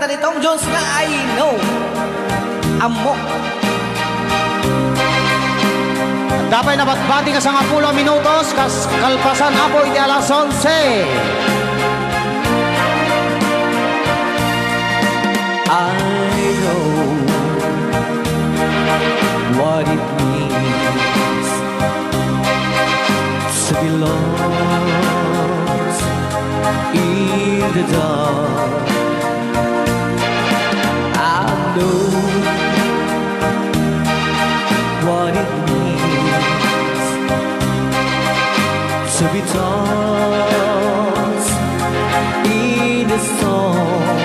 kanta ni Tom Jones na I Know. Amok. Dapat nabatbati ka sa 10 minutos, kalpasan apoy di alas 11. I know what it means to be lost in the dark. I know what it means to be tossed in the storm.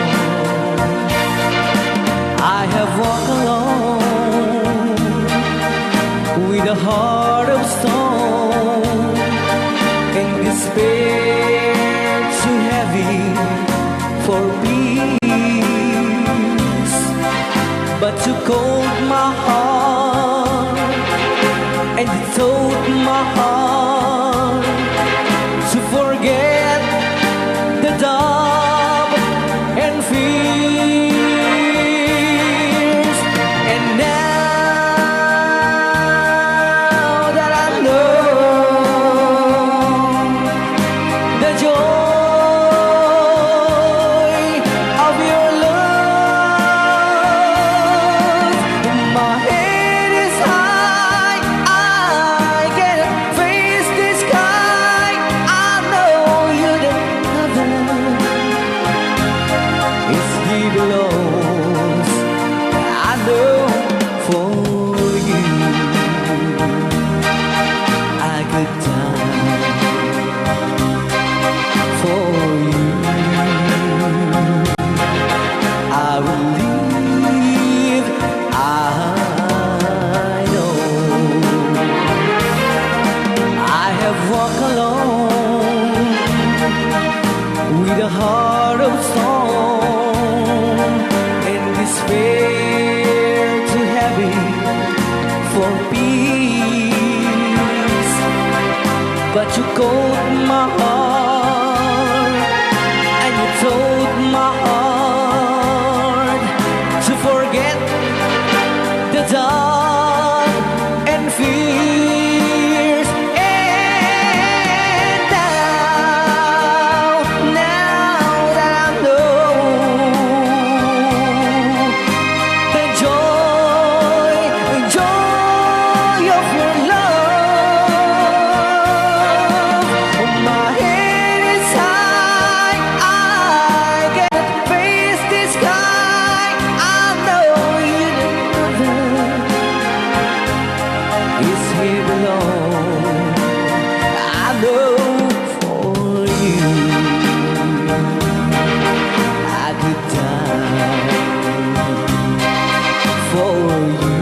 I have walked alone with a heart of stone and despair too heavy for peace, but you cold my heart and you told my heart to forget the doubt and fears. And now that I know the joy of your love, my head is high, I can face the sky. I know you the heaven is here below. I know for you I could die for you. I will live. I know I have walked alone with a heart of stone and despair too heavy for peace, but you called my heart and you told my heart to forget the dark and fears. And now that I know the joy of your love, my head is high, I can face the sky. I know you is here below. I know for you I could die for you.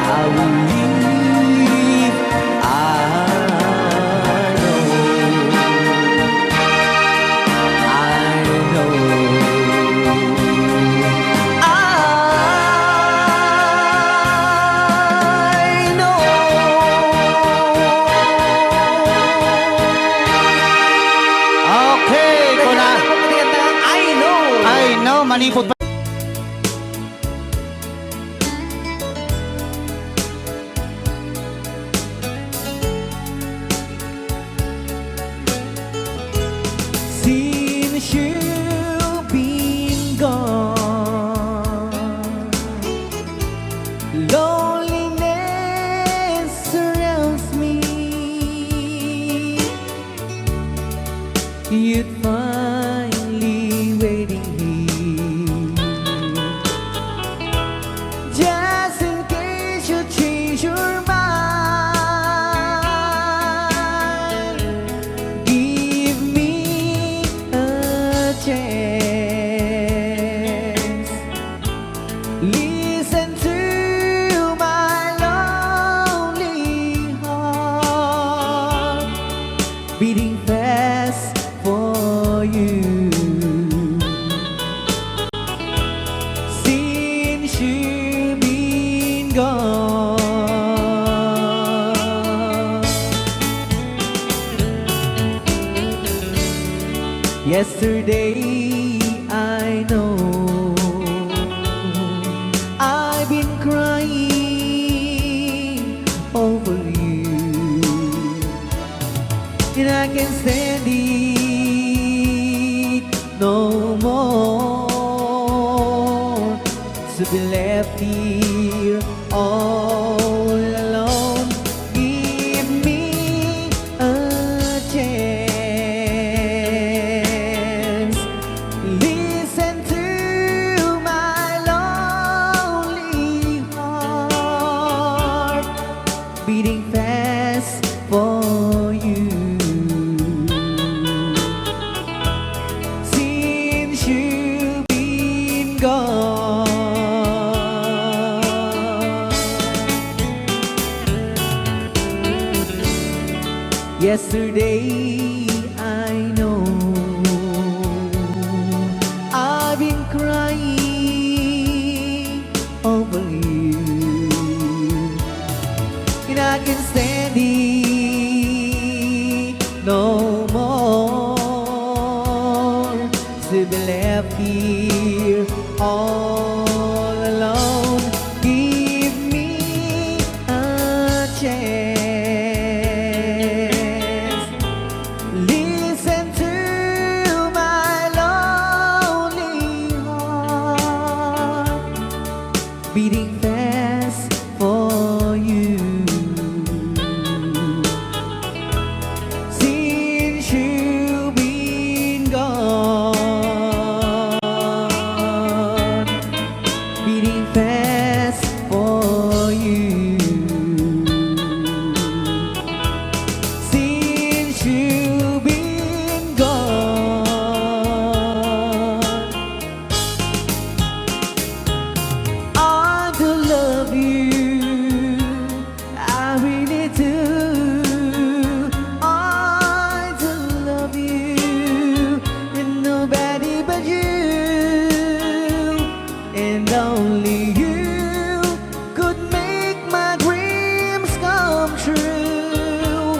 I will live. I know. I know. I know. Okay, kuna. I know. I know, manipot pa. Since you've been gone, loneliness surrounds me. You'd finally waiting here Yesterday I know I've been crying over you, and I can't stand it no more to be left here all alone. Give me a chance. Listen to my lonely heart beating fast for you. Since you've been gone, yesterday I know I've been crying over you, and I can't stand it no more to be left here all alone. Give me a chance. Listen to my lonely heart beating fast for you. Since you've been gone, beating fast for you. Since you've been gone, I do love you, I really do. I do love you, and nobody but you, and only you could make my dreams come true,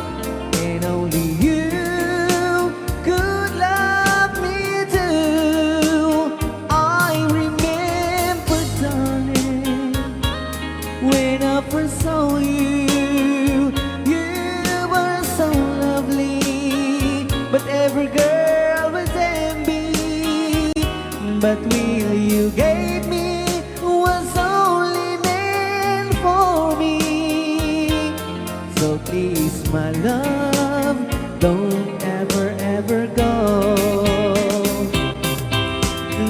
and only you could love me too. I remember, darling, when I first saw you, you were so lovely, but every girl was envy. But will you gave me was only meant for me. So please, my love, don't ever, ever go.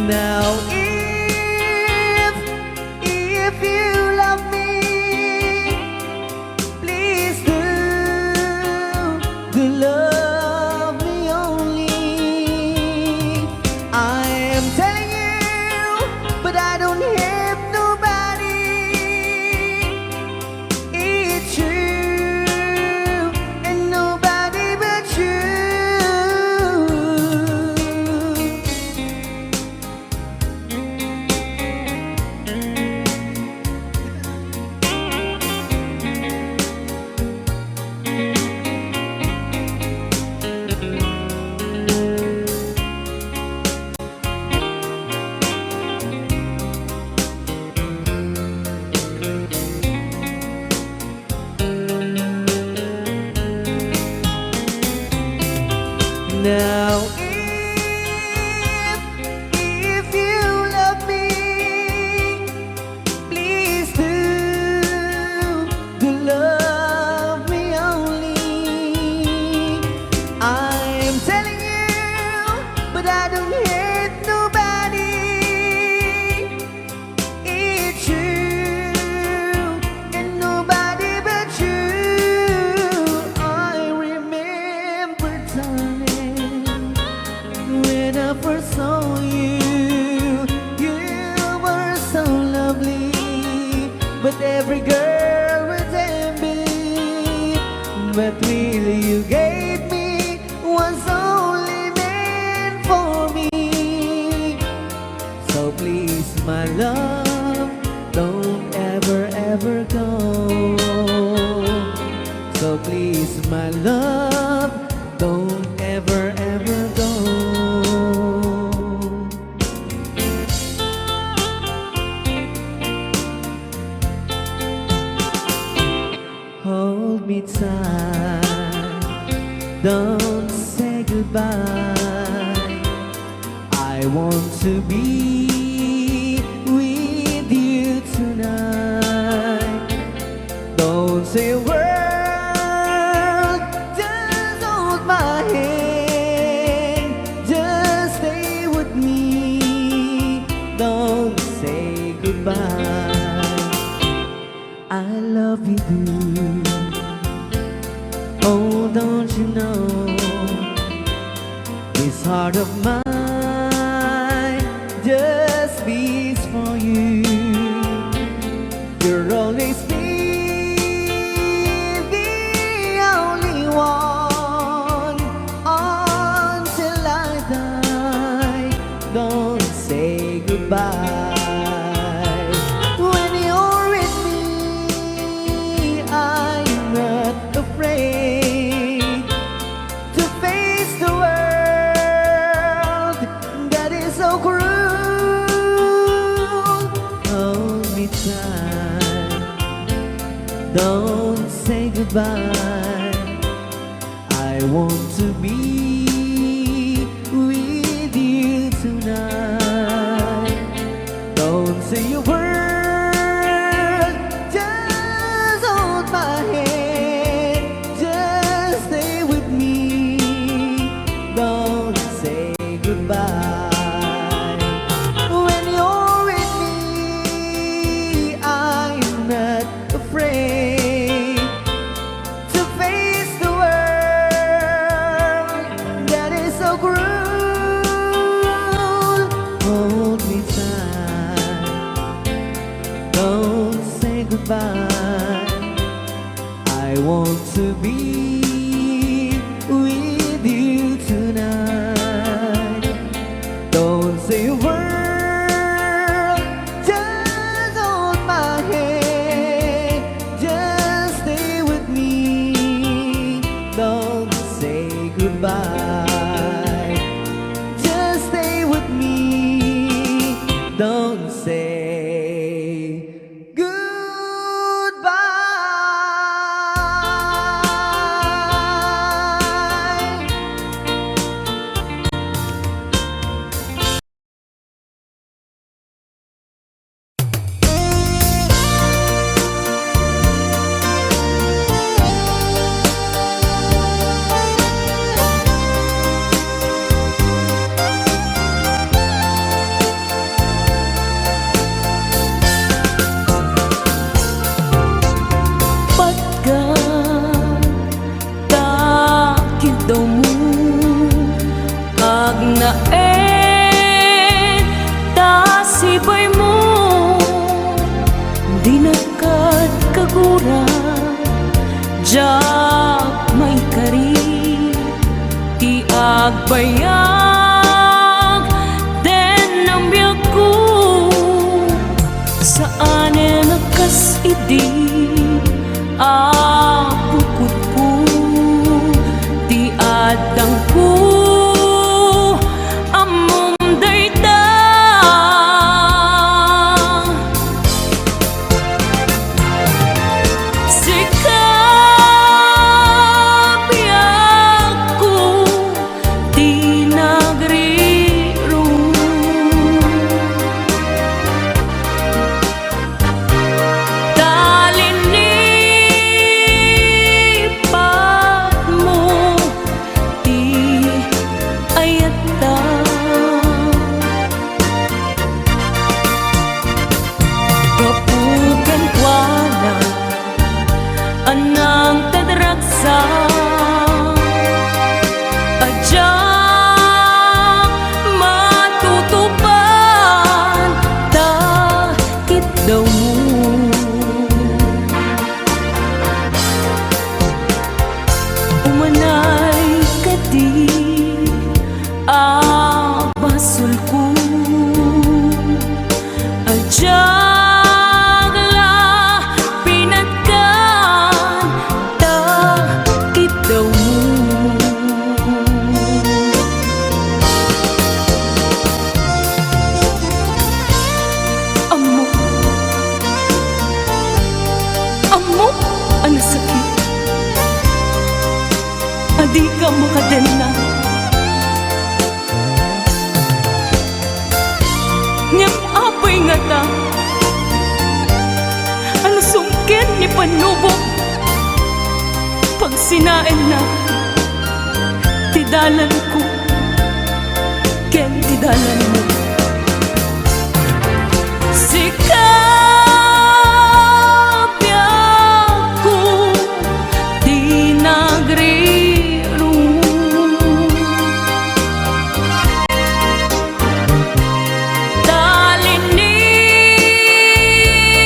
Now if you love me, please do love me only. I am telling you, but I don't have nobody. It's you and nobody but you. Now if you love me, please do love me only. I'm telling you, but I don't hate nobody. It's you and nobody but you. I remember, darling, when I first saw you, you were so lovely, but every girl was envy. But will you gave me was only meant for me. don't say goodbye. I want to be with you tonight. Don't say a word, just hold my hand. Just stay with me, don't say goodbye. I love you, dude. Oh, don't you know, this heart of mine just beats for you. You'll always be the only one until I die. Don't say goodbye. When you're with me, I'm not afraid to face the world that is so cruel. Hold me tight, don't say goodbye. I want to be with you tonight. Don't say a word, just hold my hand. Just stay with me, don't say goodbye. When you're with me, I'm not afraid to face the world that is so cruel. Hold me tight, don't say goodbye. I want to be with you tonight. Don't say a word, just hold my hand. Just stay with me, don't say goodbye. Just stay with me, don't say goodbye. Pagkatakit daw mo agnaen tasibay mo di nakat kagura jak may kari ti agbayag den ang biyak ko saan nakas idi apukot ko ti adang ko amom dayta sikap biyak ko di na panubok pag sinain na tidalan ko ken tidalan mo sikapya ko di nagriro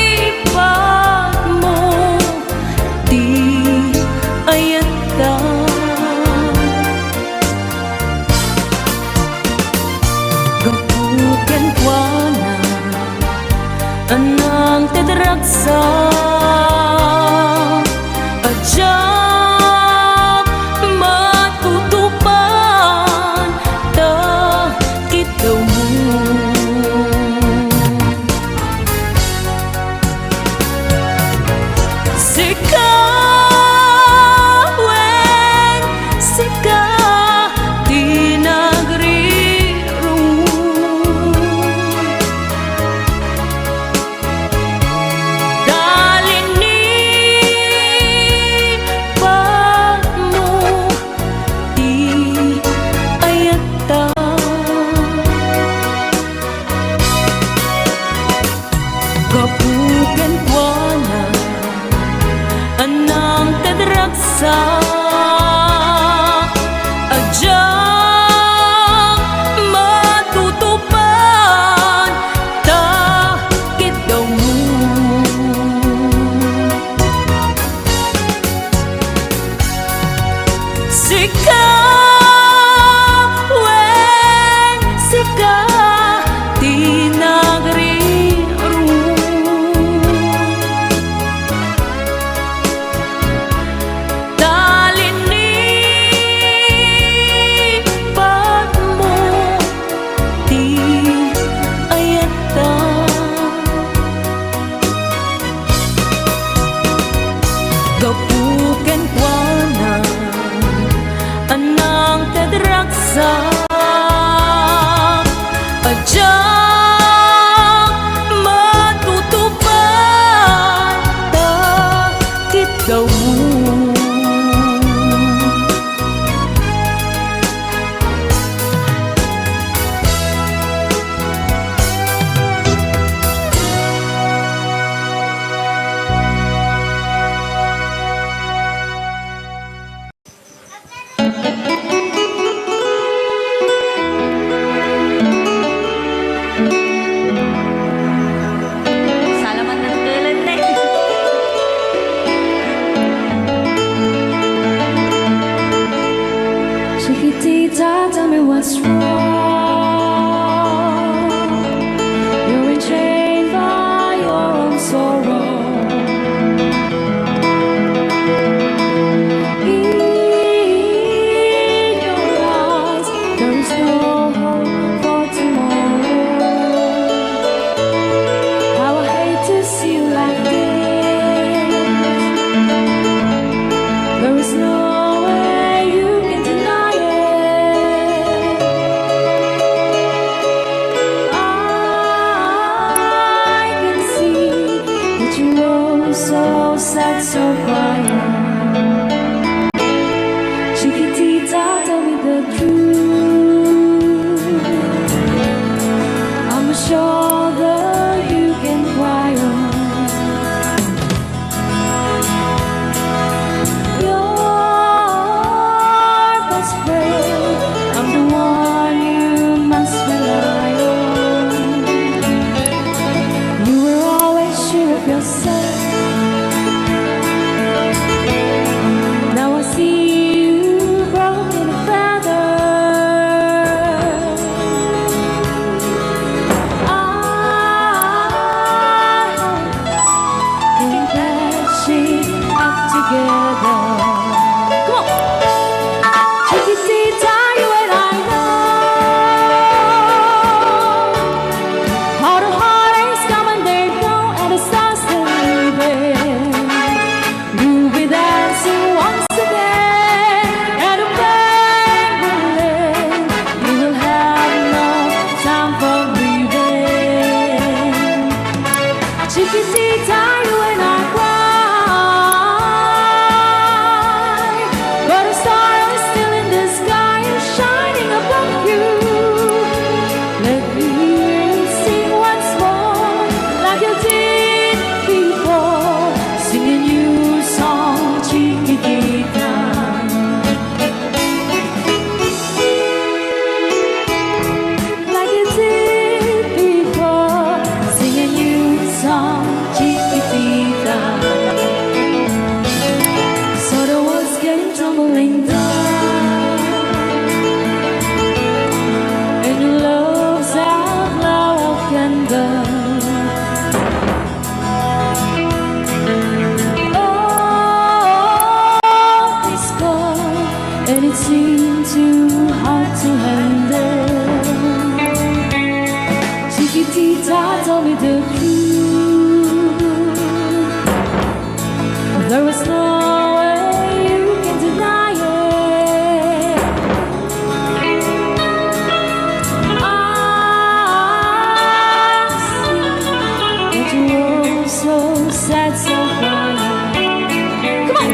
talinipat mo di ayata gapuken kuana anang tedragsa ajak matutupan ta kita mo sikawen sika di nagriro dali the truth. There is no way you can deny it. I see that you're so sad, so crying. Come on!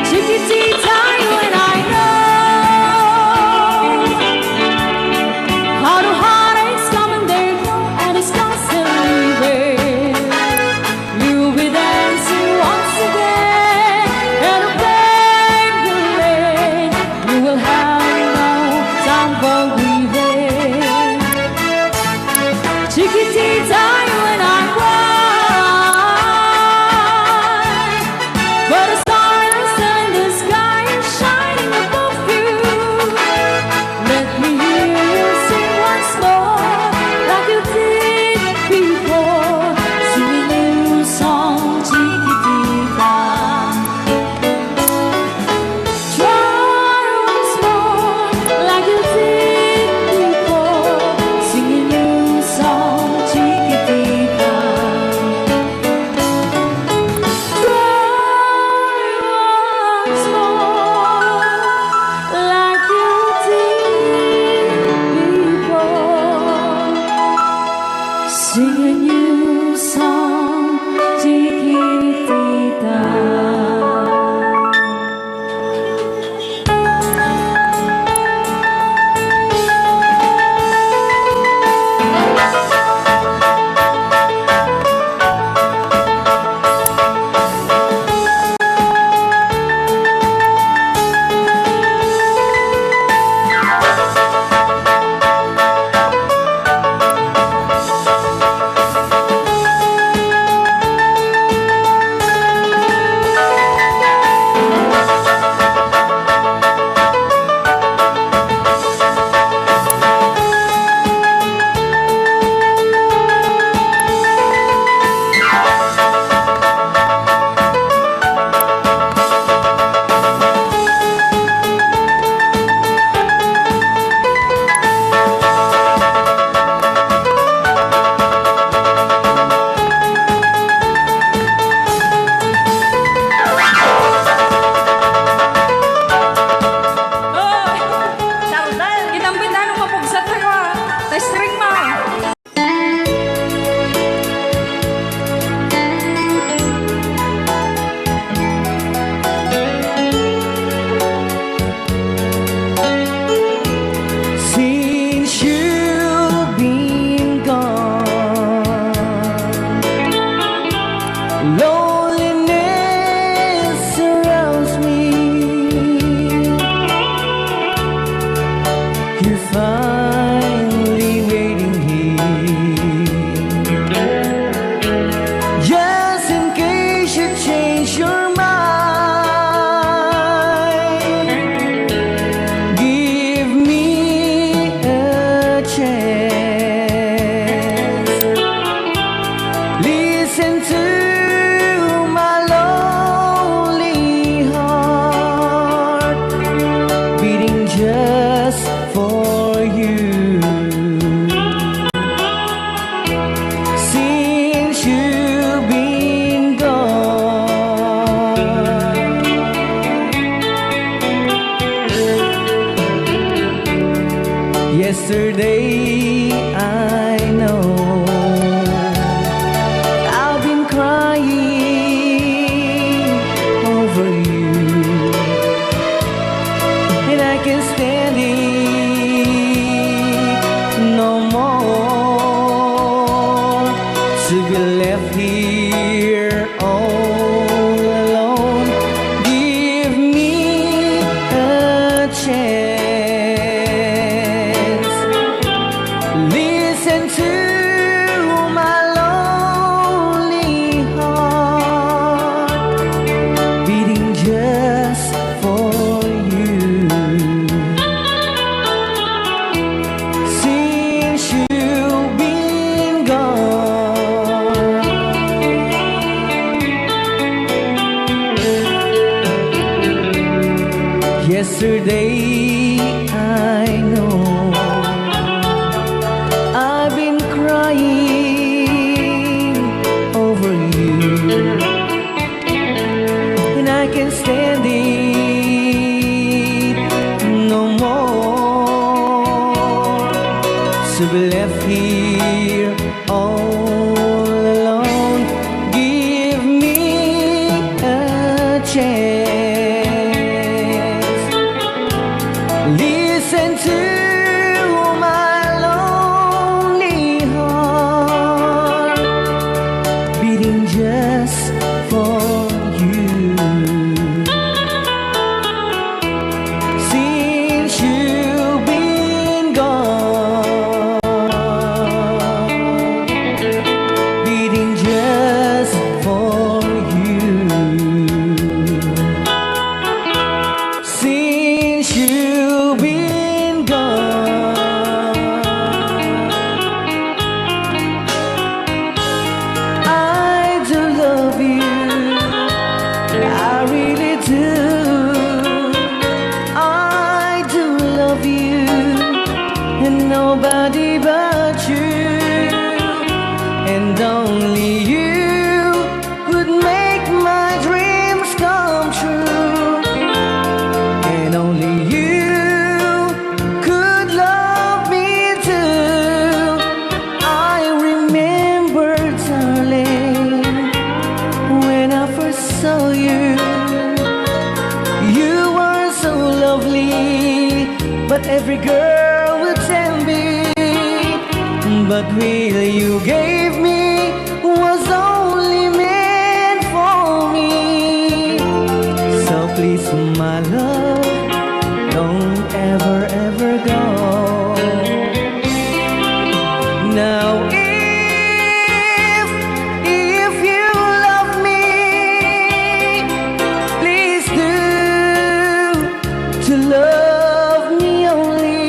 Chiquitita, you and I know how the heartaches come and they go, and it's constantly there. You'll be dancing once again in a paper lane. You will have no time for grieving. Chiquitita, you and I cry, but the stars in the sky are shining above you. Let me hear you sing once more, like you did before. Sing a new song, Chiquitita. Try once more, like you did before. Sing a new song, Chiquitita. Try once more, like you did before. Sing a new song, Chiquitita. Kinambit ano mapugsat na ka? String ma. Since you've been gone, loneliness surrounds me. You're finally waiting here, just in case you change your mind. Give me a chance. Listen to my lonely heart beating just for you. Since you've been gone, yesterday I know I've been crying over you, and I can't stand it no more to be left here all alone. Give me a chance. Listen to my lonely heart beating just for you. Since you've been gone, yesterday I know I've been crying to be left here all alone. Give me a chance. Listen to my lonely heart beating just for you. Since you've been gone, beating just for you. Since you've been gone, I do love you, I really do. I do love you, and nobody but you, and only you would make my dreams come true, and only you could love me too. I remember, darling, when I first saw you. You were so lovely, but every girl would tell me. But will you gave me was only meant for me. So please, my love, don't ever, ever go. Now if you love me, please do to love me only.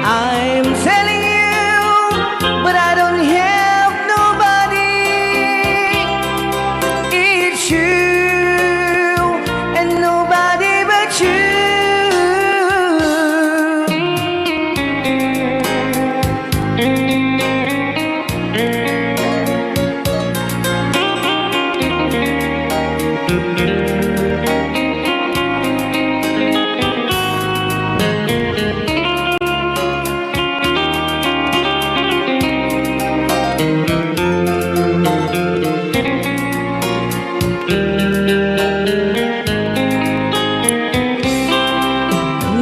I'm telling you, but I don't have nobody. It's you and nobody but you.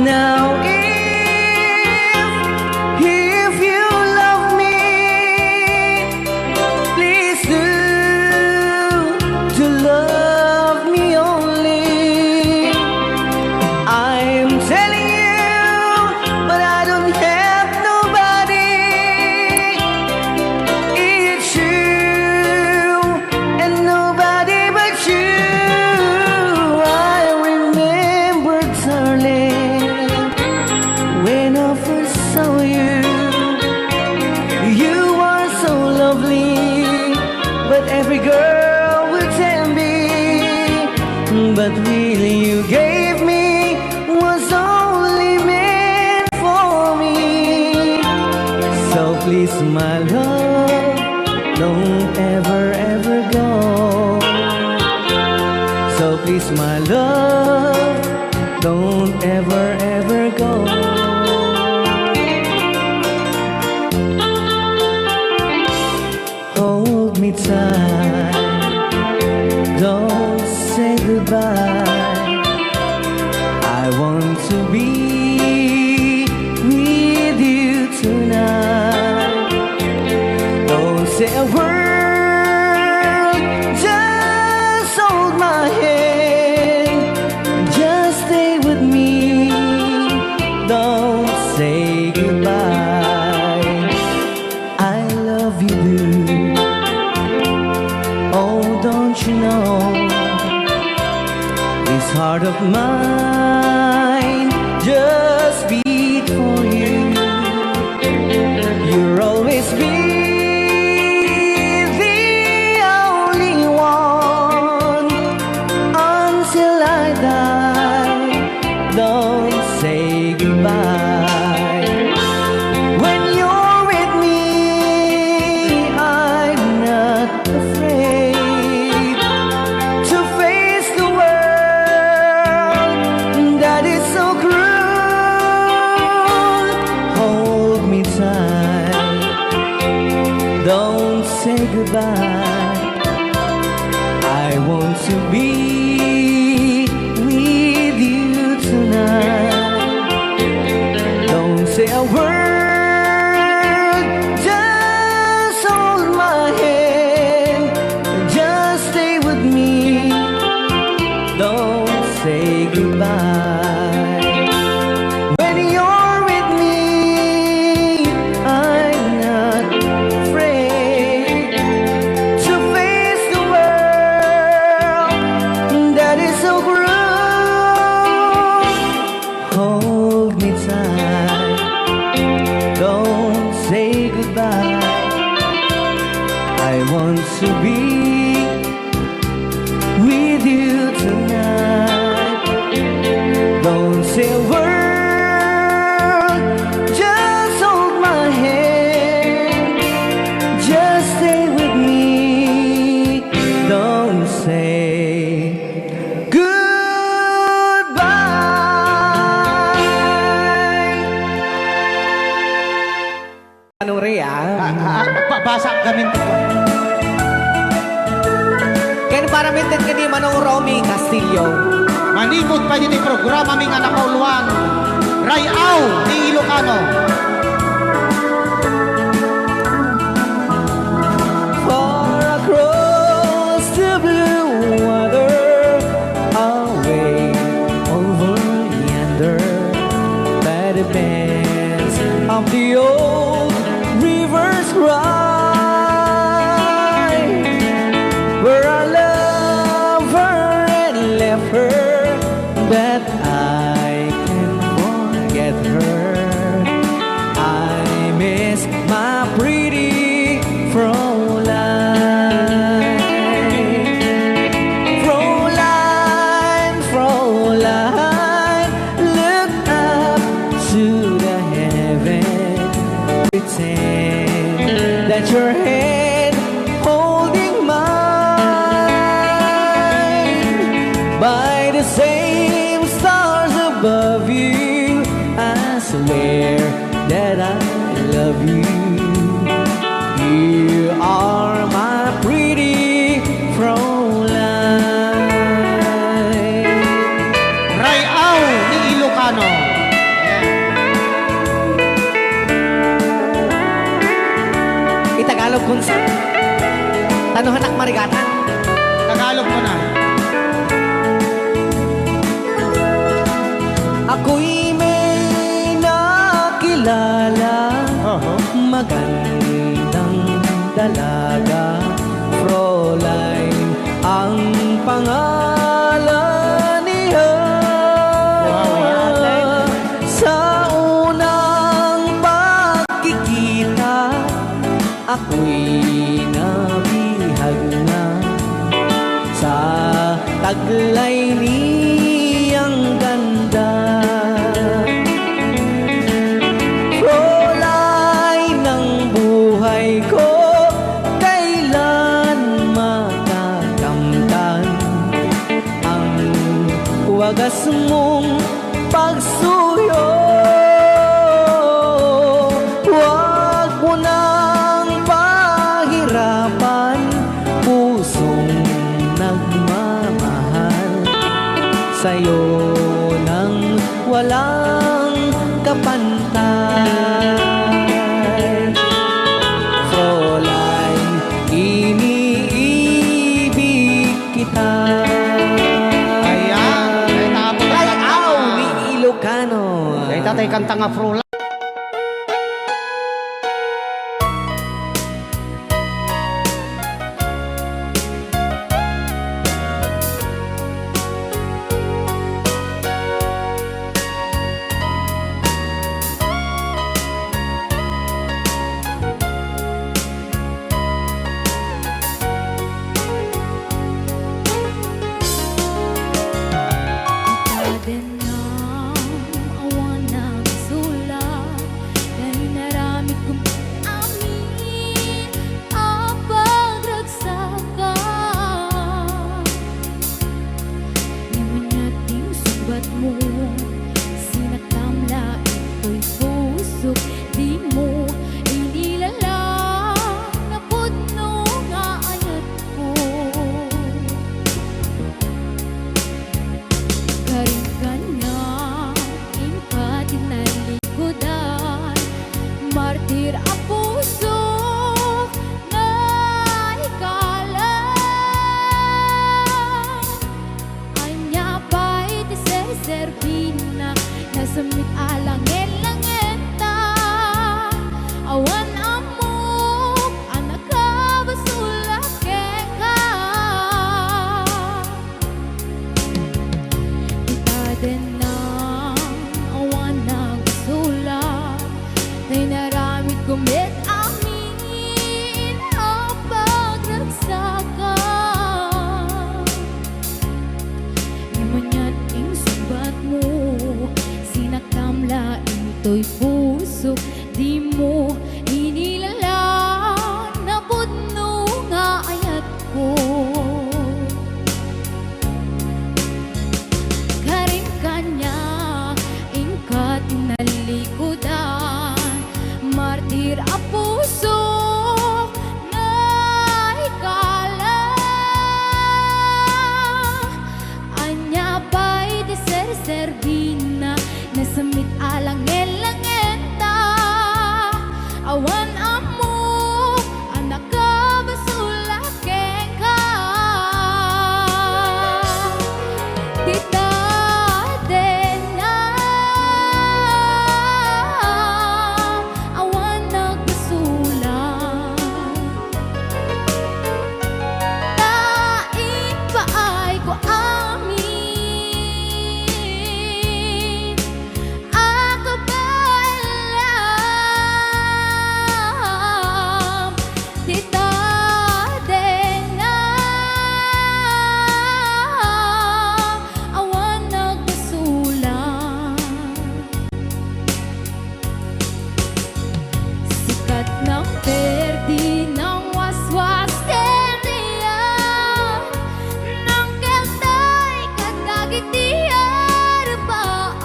Now if you love me, please do to love me only. I'm telling you, but I don't have nobody. It's you and nobody but you. I remember, darling, when I first saw you. You were so lovely, but every girl would tell me. But really you gave me was only meant for me. So please, my love, don't ever, ever go. So please, my love, don't ever, ever go. Hold me tight, don't say goodbye. I want to be with you tonight. Don't say a word, just hold my hand, just stay with me. Don't say goodbye. I love you, dude. Oh, don't you know, this heart of mine just beat for you. You'll always be the only one until I die. Don't say goodbye. When you're with me, I'm not afraid to face the world goodbye. I want to be with you tonight. Don't say a word, just hold my hand, just stay with me. Don't say goodbye. When you're with me, I'm not afraid to face the world that is so cruel. Hold me tight, don't say goodbye. I want to be with you tonight. Don't say a word, just hold my hand, just stay with me. Don't say goodbye. Anong Rhea? Basa kami. Kaya para mintin ka ni Manong Romy Castillo. Manimod pa din yung programa ming anak kauluan. Rayaw ni Ilocano. Far across the blue water, away over yonder, by the banks of the old rivers cry, where I love her and left her, that I can forget her. I miss my pretty Fräulein. Fräulein, Fräulein, look up to the heaven, pretend that your hand holding mine. By the same stars above you, I swear that I love you. You are my pretty Fräulein. Rayaw ni Ilocano. Itagalog kung sa tanuhanak marigatan. Tagalog mo na. Ako'y may nakilala, magandang dalaga, Fräulein ang pangalan niya. Sa unang pagkikita, ako'y nabihag na sa taglay niyang ganda. Fräulein ng buhay ko, kailan makakamtan ang wagas mong pagsuyo. Huwag mo nang pahirapan pusong nagmamahal sa'yo nang walang kapantay. Fräulein, iniibig kita. Ayan. Kaya tapos. Rayaw ni Ilocano. Kaya tatay kanta nga Fräulein. Di mo inilala na pudno martir ang puso na ikala. Anya pa'y tiser-serbina, nasamit alangin-langenta. Awan amok, anak ka basulake ka. Kita din na awan na gusula, tay naramid kumit amin ang pagragsakan. Imanyan ing subat mo, sinaktamla ito'y puso, di mo inilala na pudno nga ayat ko. Karin kanya ingkat nalikodan, martir a puso na ikala. Anya pa'y tiser-serbina, nasamit alangin-langenta. Awan amok, anak ka basulake ka. Kita din na awan nagbasulan, tain pa ay ko amin. Ako ba alam, kita din na awan nagbasulan. Sikat ng perdi ng waswas keriya, ng keltay kadagit di harbaan.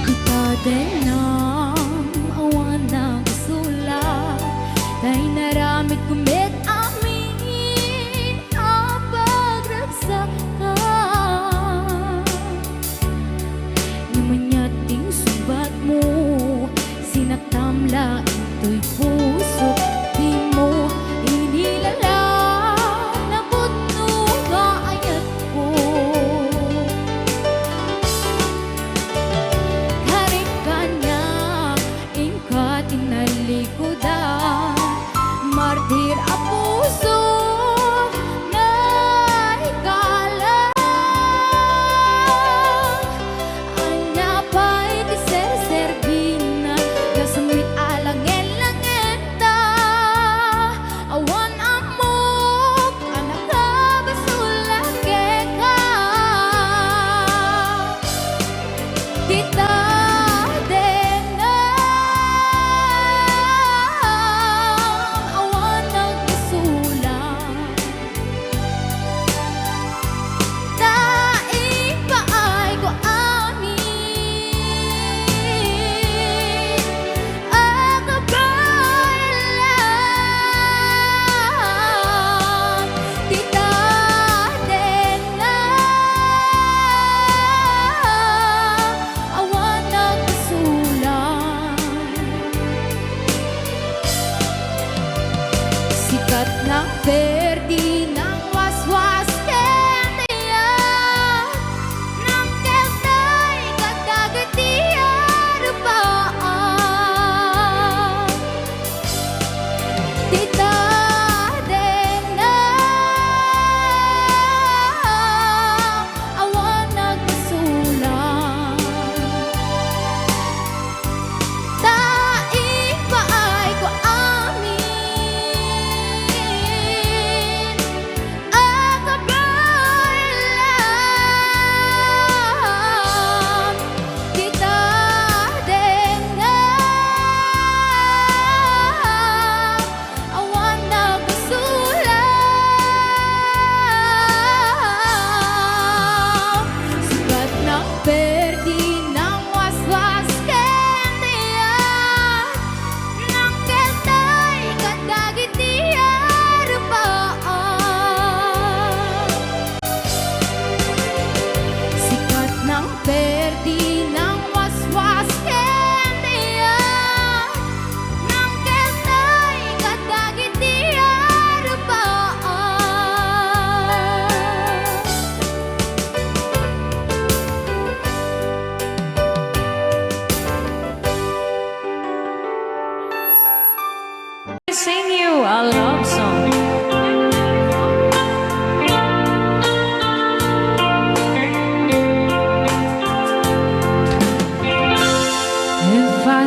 Kita din ang awan na gusula, tay naramid kumit amin ang pagragsakan. Namanyating subat mo, sinaktamla ito'y puso, di mo inilala na pudno nga ayat ko. Karin kanya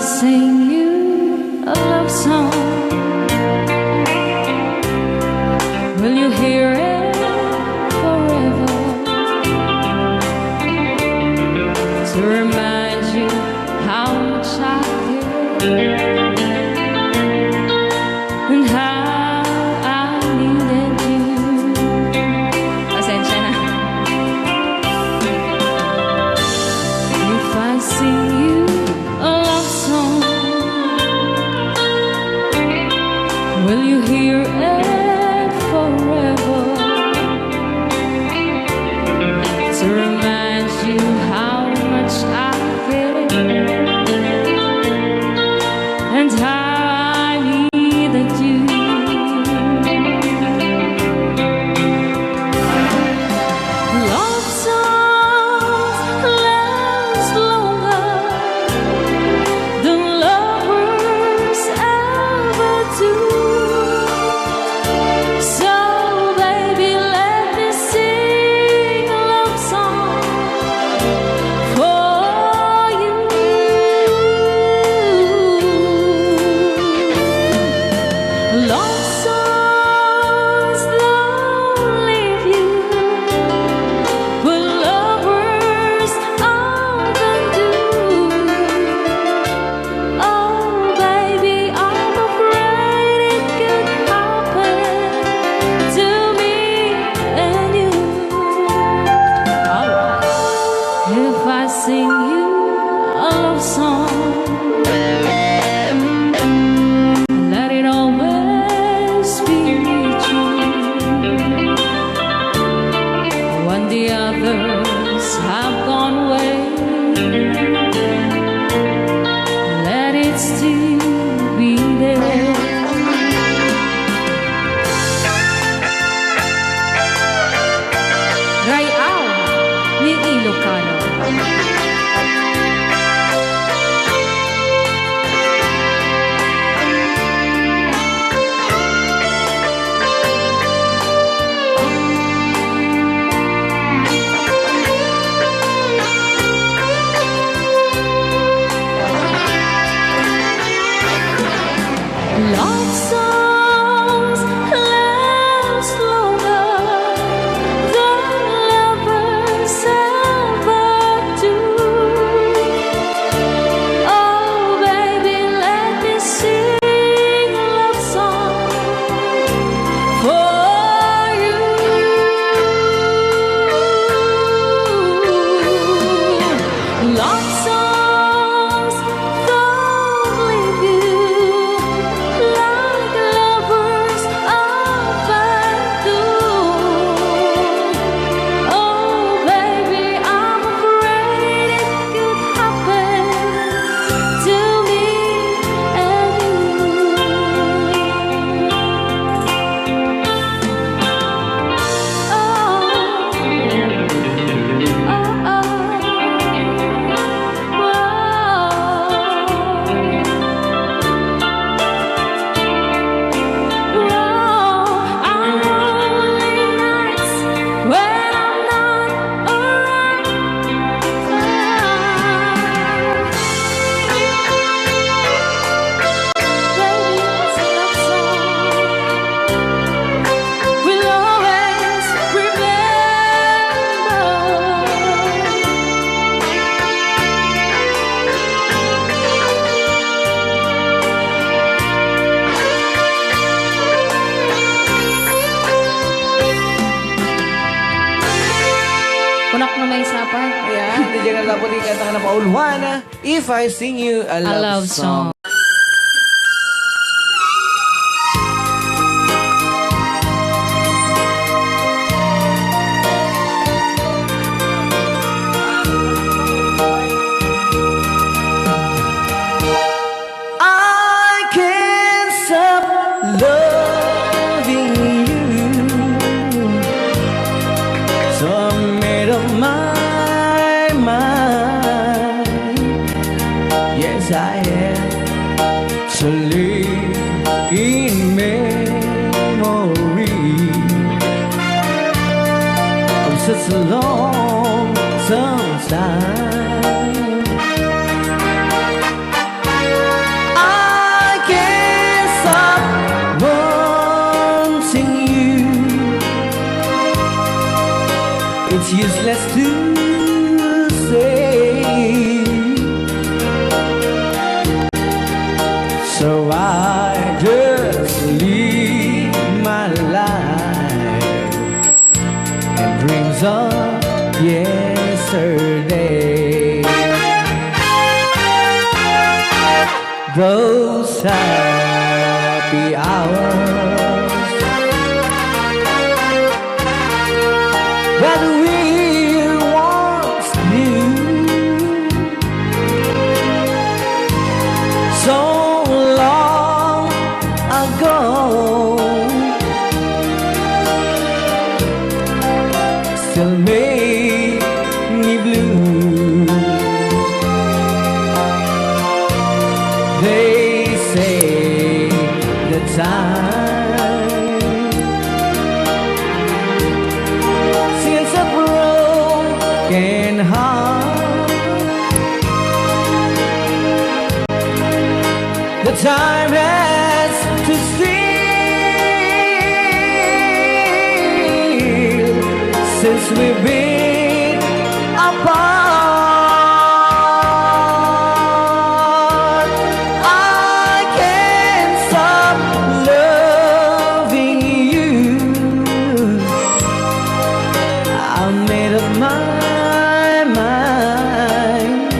sing you a love song, will you hear it forever? To remind you how much I care and how I needed you. Pasensya na. If I sing you a love song, will you hear it forever? To remind you how much I care and how I needed you. Love songs last longer than lovers ever do. So baby, let me sing a love song for you. Love songs don't leave you, but lovers often do. Oh baby, I'm afraid it could happen to me and you. Alright. If I sing you a love song, let it always be true. When the others have gone away, let it still be there. Rayaw ni Ilocano. Love songs last longer than lovers ever do. Oh baby, let me sing a love song for you. Love songs don't leave you like lovers often do. Oh baby, I'm afraid it could happen to me and you. On lonely nights when I'm not around, baby, it's a love song we'll always remember. Kunak na may sapay. Ayan, diyan na po din kanta ka na paulwana. If I sing you a A love song. I can't stop loving you. So I made up my mind. Yes, I am to live in memory of such a long time. those happy hours that we once knew so long ago. Still make me blue. They say the time since a broken heart, the time has to steal since we've been apart. I can't stop loving you. I made up my mind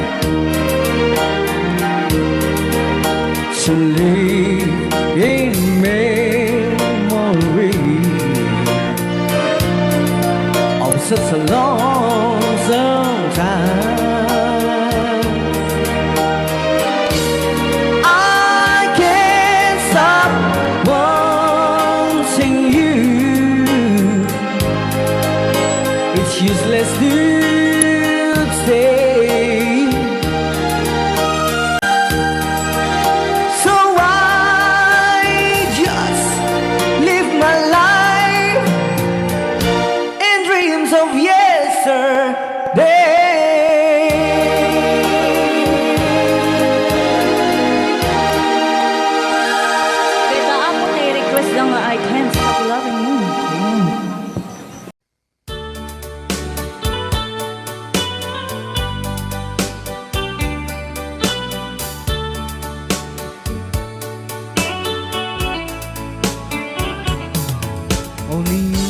to live in memory of such a lonesome time. I can't stop wanting you. It's useless to stay. So I just live my life in dreams of yesterday. Kaya ako na-request lang nga, I can't stop loving you. Only you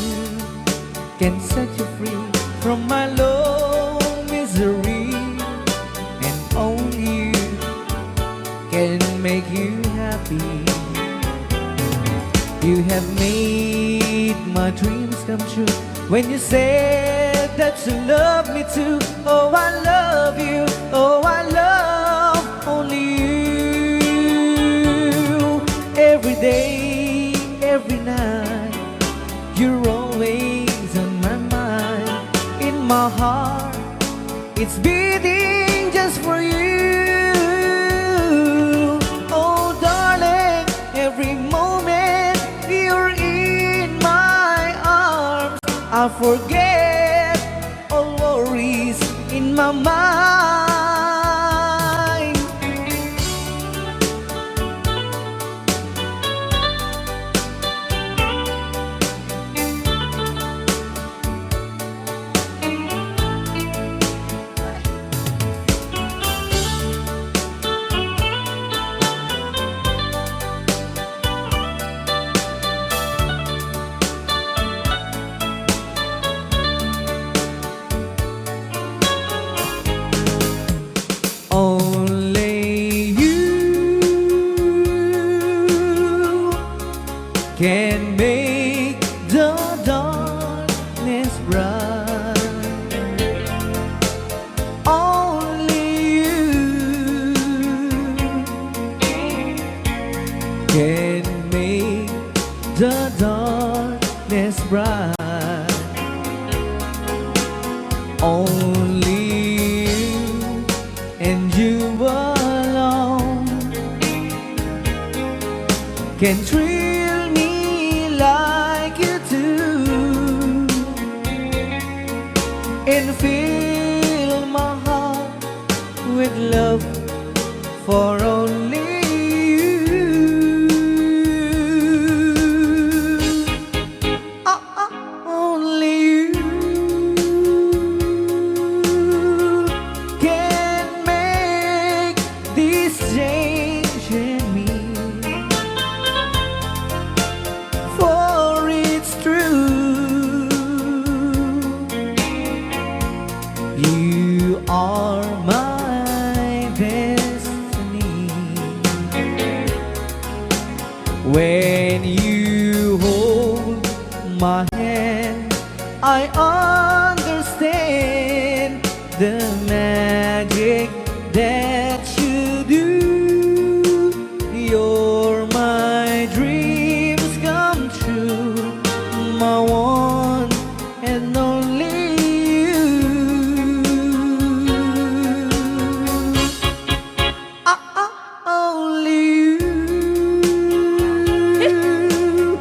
can set you free from my low misery, and only you can make you happy. You have made my dreams come true when you said that you love me too. Oh, I love you. Oh, I love only you. Every day, every night, you're always on my mind. In my heart, it's beating just for you. Oh, darling, every moment you're in my arms, I forget all worries in my mind. Only you can make the darkness bright. Only you can make the darkness bright. Only you and you alone can thrill me like you do, and fill my heart with love for only you. Only you can make this change in me, for it's true. You are my destiny. When you hold my hand, I understand the magic that you do. You're my dreams come true, my one and only you. Only you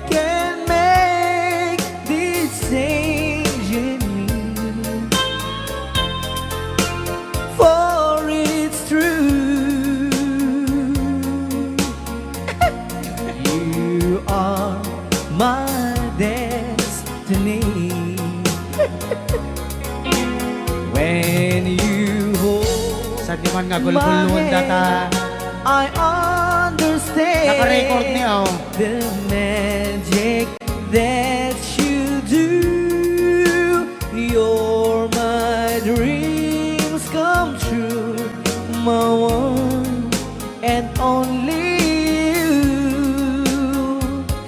can make this change in me, for it's true. You are my destiny. When you hold Sa di man nga gulgulon data. I understand Naka-record niya, oh. the magic that you do. You're my dreams come true, my one and only you.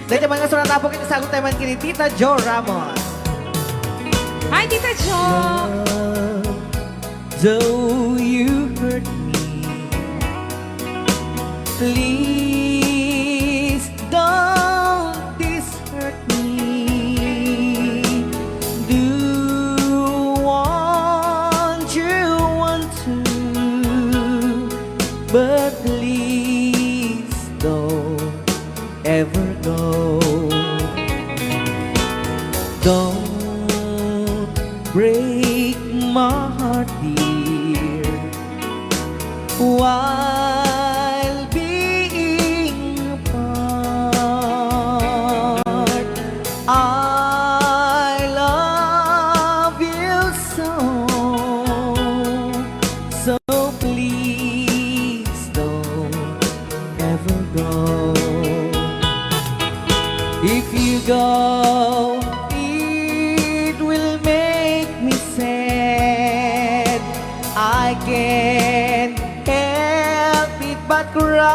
Dahil naman nga sunat po kita sagot tayo man kini Tita Jo Ramos. Hi, Tita Jo! Though you hurt me, please don't dishurt me. Do want to, but please don't ever go. Don't break my heart, dear, while being apart. I love you so, so please don't ever go. If you go, it will make me sad. I can't help it but cry.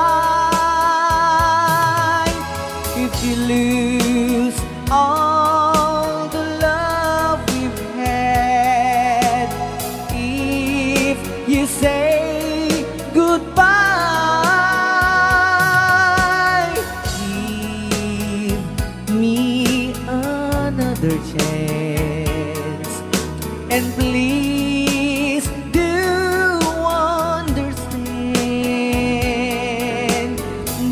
If you lose all the love we've had, if you say goodbye, give me another chance, and please do understand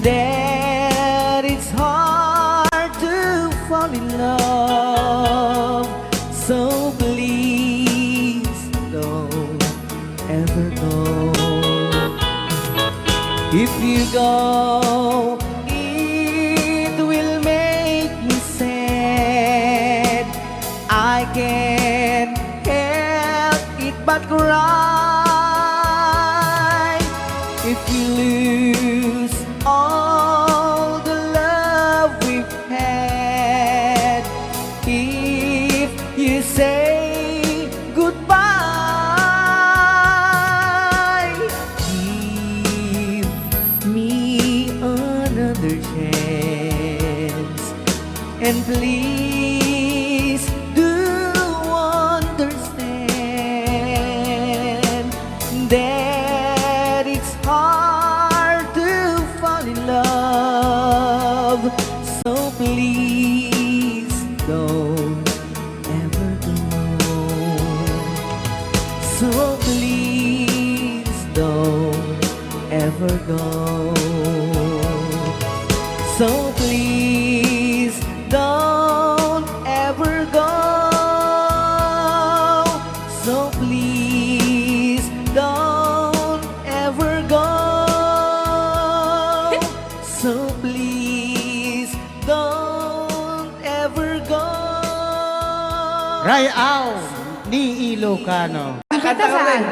that it's hard to fall in love. So please don't ever go. If you go, it will make me sad. I can't help it but cry. If you lose all the love we've had, if you say goodbye, give me another chance, and please do understand that it's hard to fall in love. So please don't ever go. So please don't ever go. So please don't ever go. So please don't ever go. So please don't ever go. Rayaw ni Ilocano. Kita saan?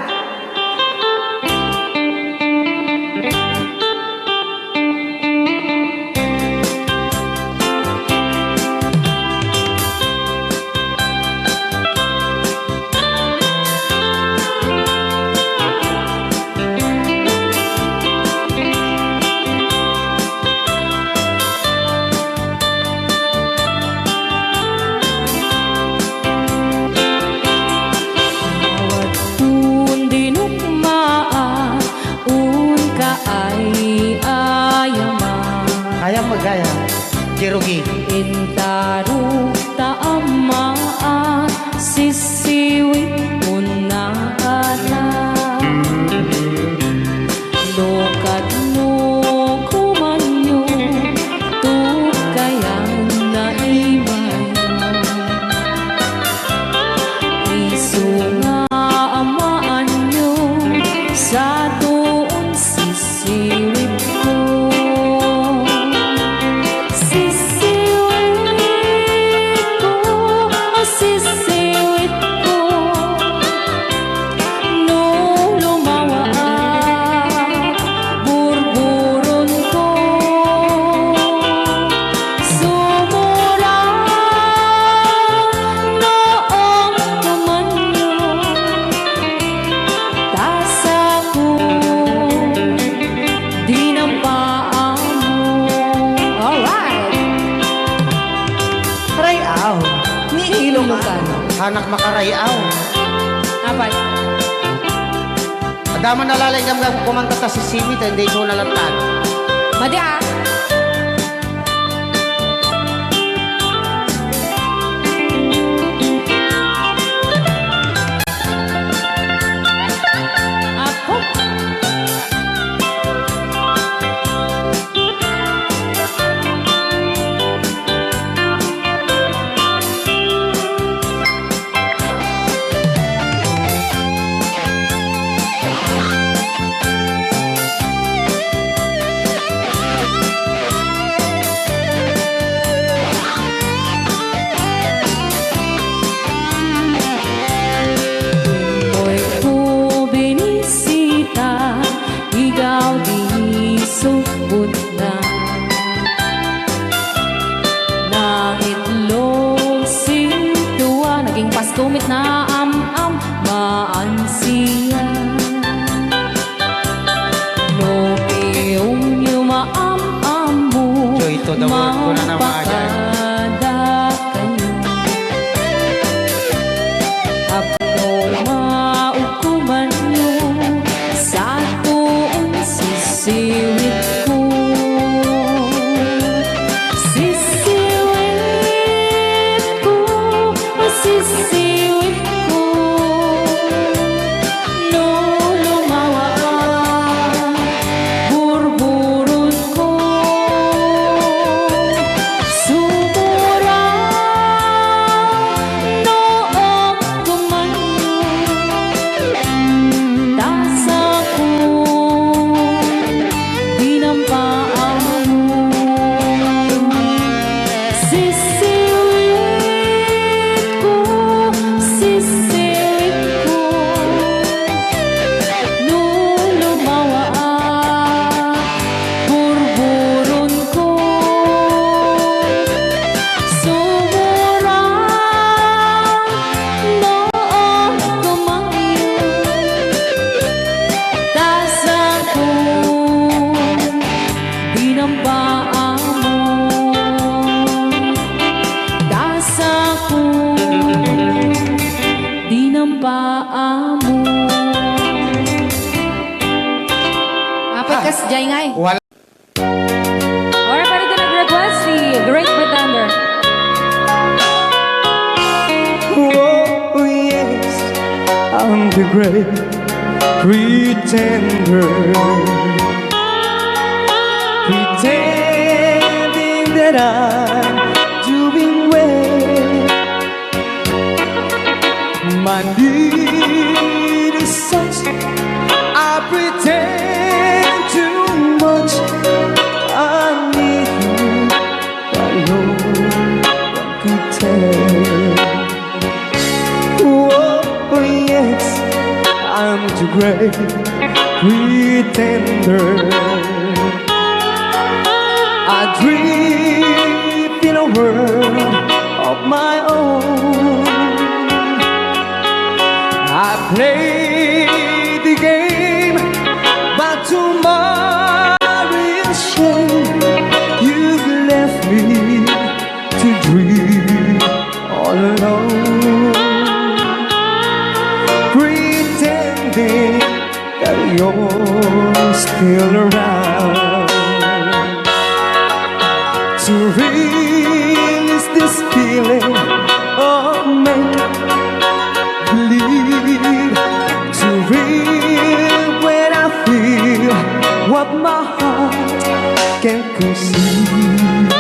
hanak makarayaw. Apat. Adaman nalalay gamgam kumanta ta si Simi, hindi ko nalatag. Madi ah. Apo. Mo'y bubinisita, ikaw di subot na. Naitlog sintuwa, naging pastumit na am-am, maansiya. No iyong yumaam-am mo, So, ito, the word ko na naman, mapakada kayo. Apno maukuman nyo sa tuong sisiwit ko. Sisiwit ko, sisiwit ko. No lumawa ang burburot ko. Sumura noong tumanyo, tasa ko dinampaan mo. Sisiwit ko, sisiwit ko. No lumawa ang burburon ko. Sumura noong tumanyo, tasa ko dinampaan mo. Tasa ko dinampaan mo. Apat kas jay ngay. Wala. Alright, pwede ka nag-request si Great Pretender. Oh, yes, I'm the great pretender. Pretending that I'm doing well. My need is such, I pretend too much. I need you, but no one could tell. Oh, yes, I'm the great pretender. I dream in a world of my own. I play the game, but tomorrow is shame. You've left me to dream all alone, pretending that you're still around. To release this feeling of make-believe, to real when I feel what my heart can't conceive.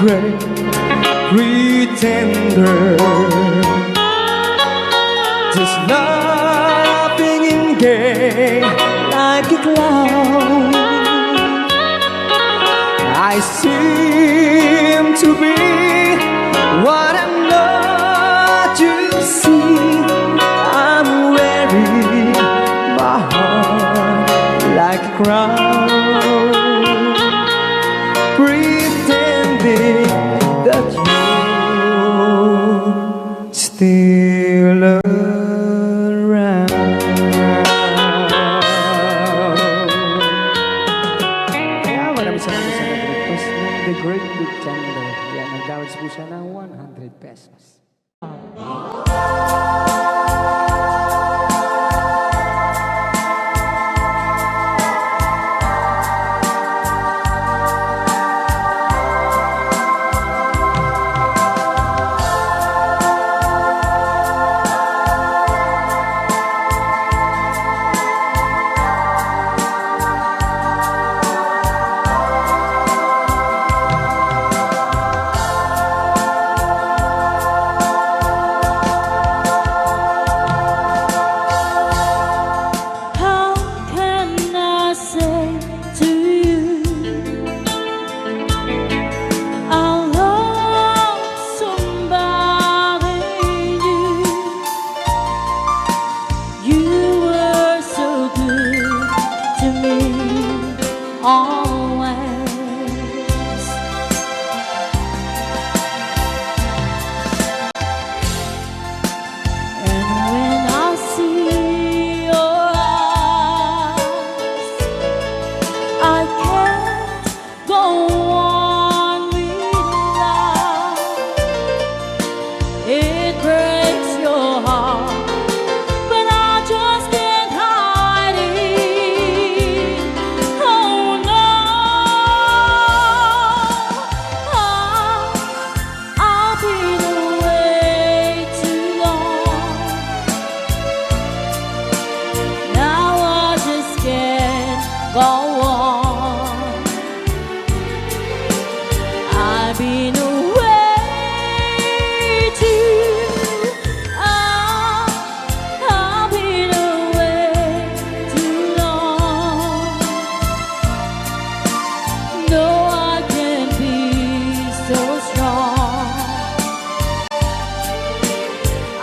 great pretender, just laughing in gay like a clown. I seem to be what I'm not, you see. I'm wearing my heart like a crown, pretending that you're still around. Kaya maraming salamat sa nag-request ng The Great Pretender. Yan, nag-downloads po siya ng 100 pesos. How can I say to you I love somebody new? You were so good to me always. And when I see your eyes, I can't go on without. It breaks your heart, but I just can't hide it. Oh no, I've been away too long. Now I just can't go on. I've been away too. I've been away too long. No, I can't be so strong.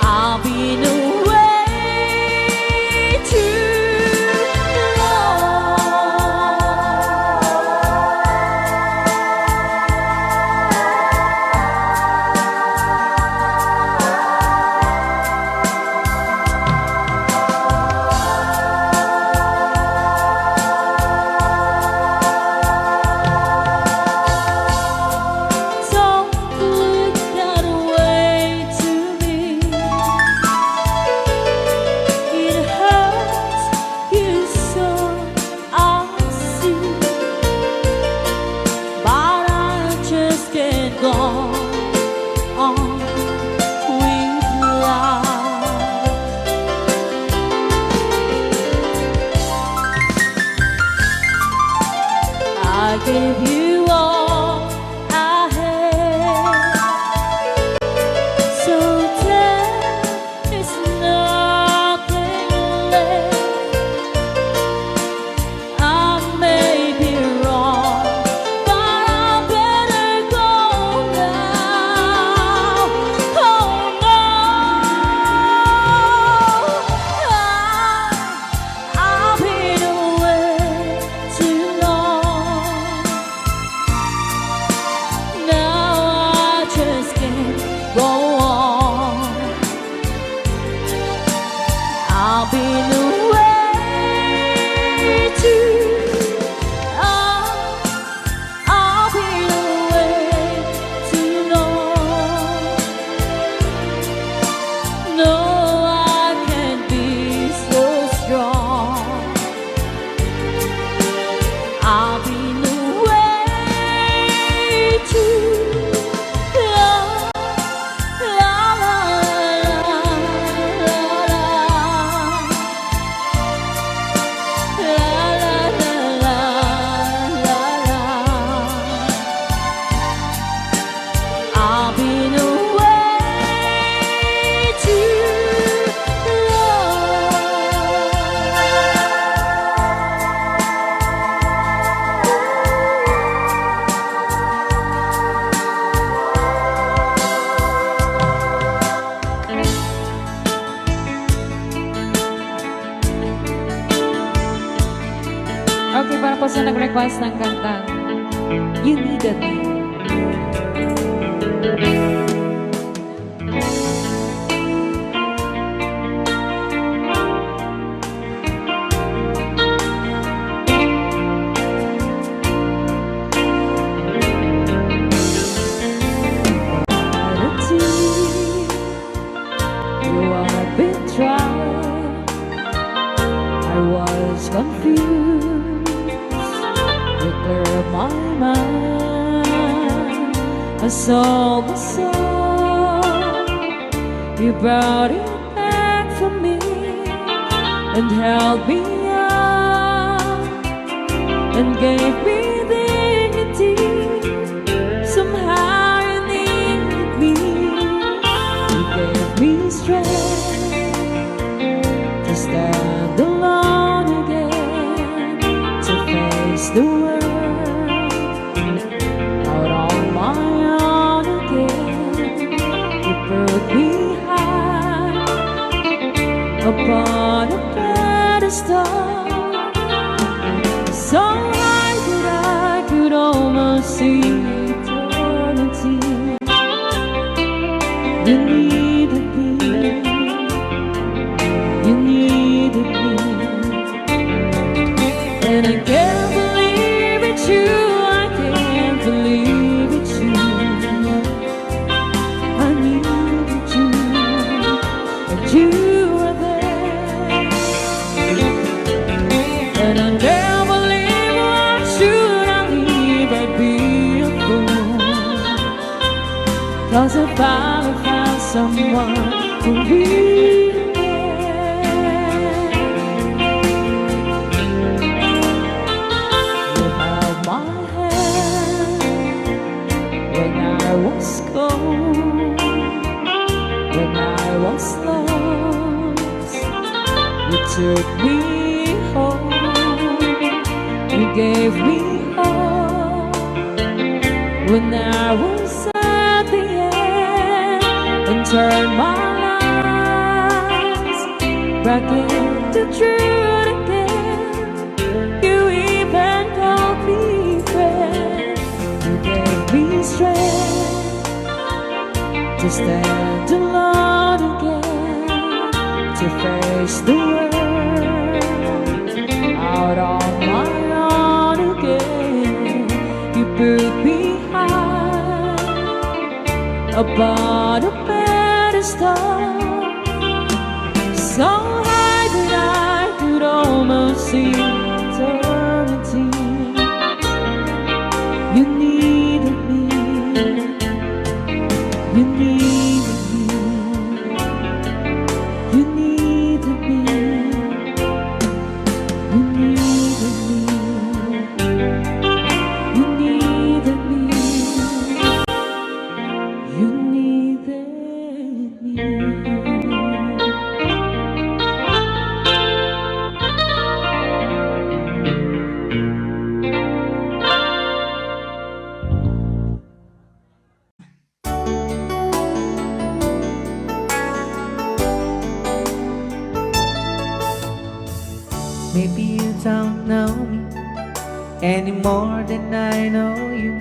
I've been away too long. Don't look that way to me. It hurts you so, I see. But I just can't go on with life. I gave you all I had, so there is nothing left. I may be wrong, but I better go now. Oh no, I've been away too long. Now I just can't go on. I've been away too. I've been away too long. No, I can't be so strong. I've been away too long. La, la, la, la, la. po sa nag-request ng kantang You Needed Me. I was confused. You cleared my mind. I saw the sun. You brought it back for me and held me up and gave me dignity. Somehow you needed me. You gave me strength to stand alone again, to face the world out on my own again. You put me high upon a pedestal, so high that I could almost see eternity. You needed me. You needed me, and I can't believe it's you. I can't believe it's you. I needed you, and you were there. And I can't believe why should I leave? I'd be a fool. 'Cause I finally found someone who really I was cold, when I was lost, you took me home, you gave me hope. When I was at the end and turned my lies back into truth again, you even called me friend. You gave me strength to stand alone again, to face the world out on my own again. You put me high upon a pedestal, so high that I could almost see eternity. You needed me. You needed me. You needed me. You needed me. You needed me. You needed me. Maybe you don't know me any more than I know you,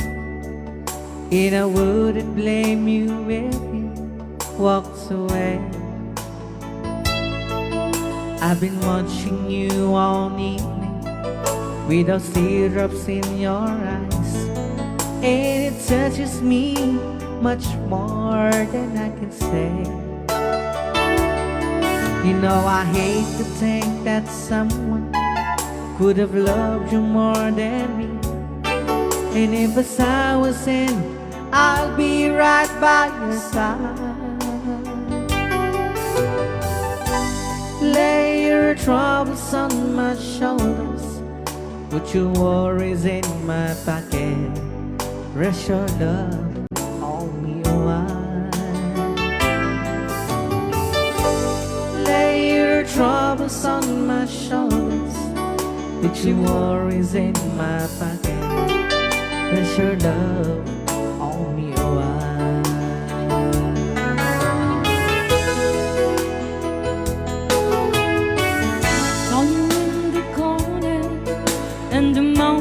and I wouldn't blame you if you walked away. I've been watching you all evening with those teardrops in your eyes, and it touches me much more than I can say. You know I hate to think that someone could have loved you more than me, and if as I was in, I'll be right by your side. Lay your troubles on my shoulders, put your worries in my pocket, rest your love on me a while. Lay your troubles on my shoulders, put your worries in my pocket, rest your love on me a while. Saw you in the corner and the mountain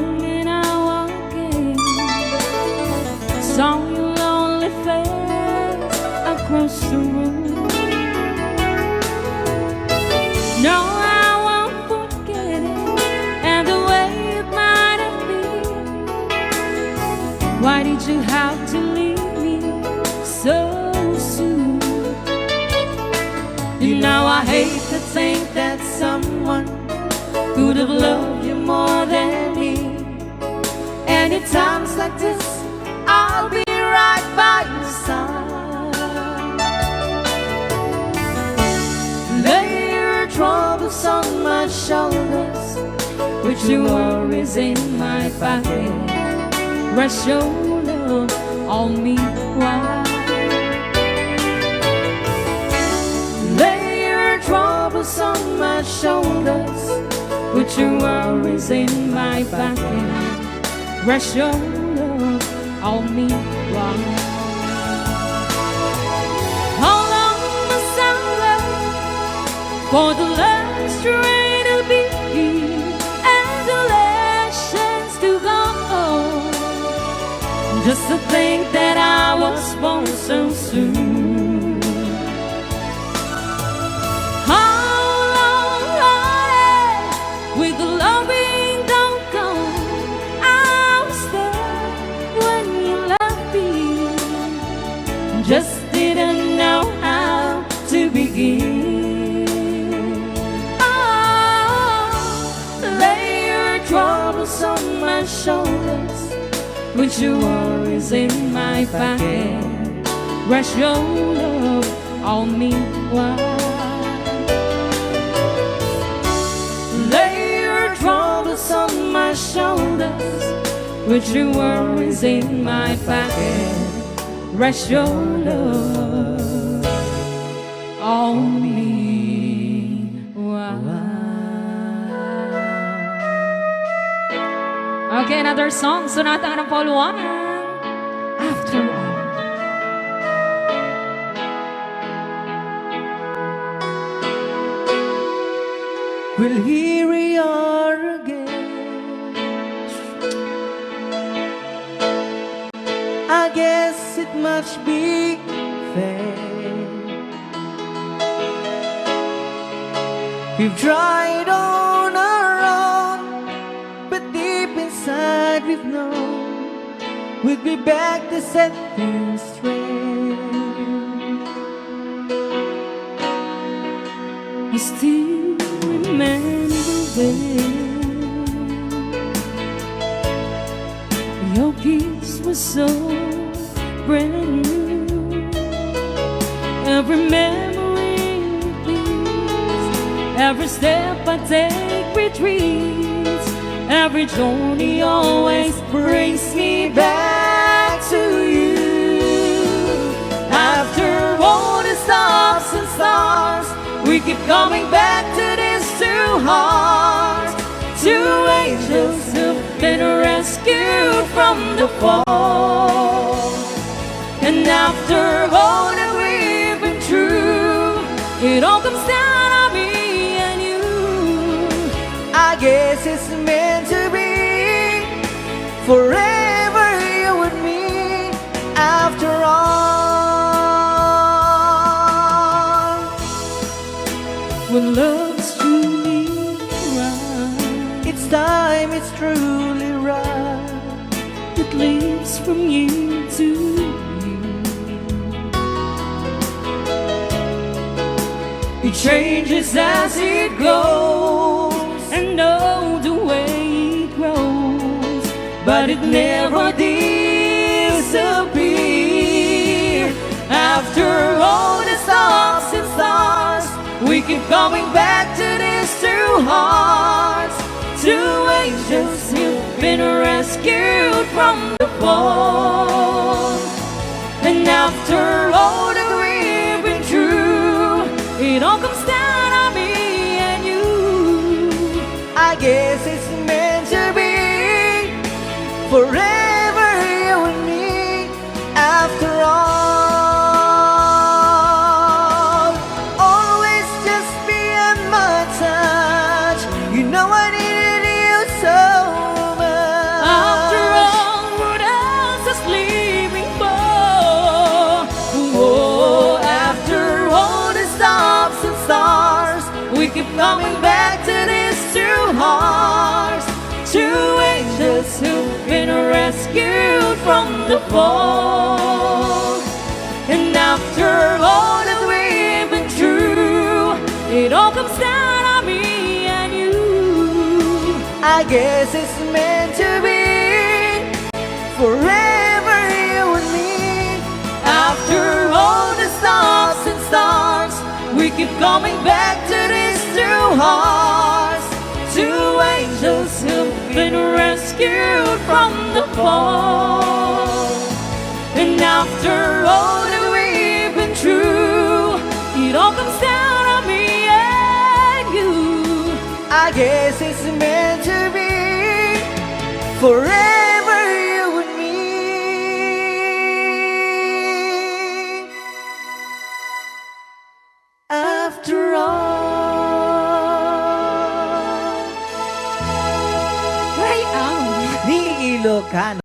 No, I won't forget it, and the way it might have been. Why did you have to leave me so soon? You know I hate to think that someone could have loved you more than me. And at times like this, I'll be right by your side. Lay your troubles on my shoulders, Put your worries in my pocket. Rest your love on me while lay your troubles on my shoulders. put your worries in my pocket. Rest your love on me while. How long must I wait for the last train to be and the last chance to go? Just to think that I was born so soon. How long, with the love being don't go? I was there when you left me, just didn't know how to begin. Oh, Lay your troubles on my shoulders. put your worries in my pocket. Rest your love on me while. Lay your troubles on my shoulders. Put your worries in my pocket. Rest your love on me while. Okay, another song. Sonata ng Paul Warren. After all. Well, here we are again. I guess it must be fair. We've tried on our own, but deep inside we've known we'd be back to set things straight. I still remember when your kiss was so brand new. Every memory repeats, every step I take retreats, every journey always brings me back to you. After all the stops and stars, we keep coming back to these two hearts, two angels who've been rescued from the fall. And after all that we've been through, it all comes down to me and you. I guess it's meant to be forever, you and me. After all, When love's truly right, it's time, it's truly right. it leaves from you to you. It changes as it goes, and know the way it grows, but it never disappears. After all the stops and stars, we keep coming back to these two hearts, two angels who've been rescued from the fall. And after all that we've been through, it all comes down to me and you. I guess it's meant to be forever, you and me. After all, always just be in my touch. You know I needed you so much. After all, what else is leaving for? Oh, after all the stops and stars, we keep coming back to these two hearts, two angels who've been rescued from the fall. And after all that we've been through, it all comes down on me and you. I guess it's meant to be, forever you and me. After all the stops and starts, we keep coming back to these two hearts, two angels who've been rescued from the fall. And after all that we've been through, it all comes down on me and you. I guess it's meant to be, forever you and me. After all. Ay, ow. Ni Ilocano